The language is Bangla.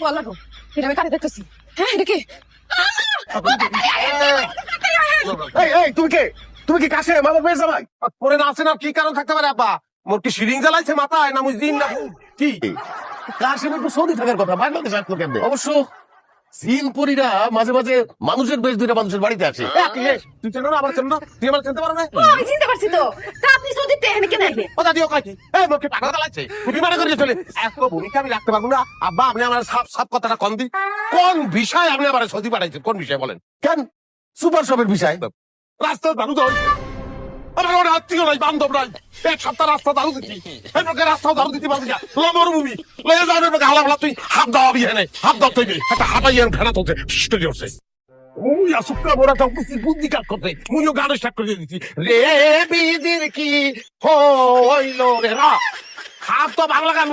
ওয়াল্লাহ গো, এটা আমি কানে দেখতেছি। হ্যাঁ, এটা কে? এই তুমি কে? তুমি কি কাছে মামা পেয়ে যাবাই? পরে না আছেন আর কি কারণ থাকতে পারে আব্বা? মোর কি সিরিং জ্বালাইছে মাথায় না মুজিন না কি? কাশেম একটু সৌদি থাকার কথা, বাংলাদেশ আসলো কেমনে? অবশ্য জিনপুরীরা মাঝে মাঝে মানুষের বেশ দুইটা মানুষের বাড়িতে আসে। তুই চেনো না, আবার চেনো না? তুই আমার চিনতে পারো না? ও, আমি চিনতে পারছি তো। তা আপনি সৌদিতে এখানে কেন আইলেন? ও দাদিও কয় কি? এই মোর কি পাগল জ্বালাইছে? তুমি মানে করিয়ে চলে এত ভূমিকা আমি রাখতে পারবো না। আব্বা আপনি আমার সাপ সাপ কথাটা কম দি। কোন বিষয় আপনি আমার সৌদি পাঠাইছেন? কোন বিষয় বলেন? কেন? সুপার শপের বিষয়। রাস্তার দারু দাও, আমার কোনো আত্মীয় নাই, বান্ধব নাই, এক সপ্তাহ রাস্তা দারু দিচ্ছি, এই প্রকার রাস্তাও দারু দিতে পারবি না। মরুভূমি লয়ে যাবে হালা হালা, তুই হাত দাও বিহানে, হাত দাও তুই একটা হাতাই ফেরা তোকে স্টোরি হচ্ছে। মুই আসুকা বড়টা বুদ্ধি কাজ করতে, মুইও গান স্টার্ট করে দিচ্ছি। রে বিদির কি হইল রে রা, হাত তো বাংলা গান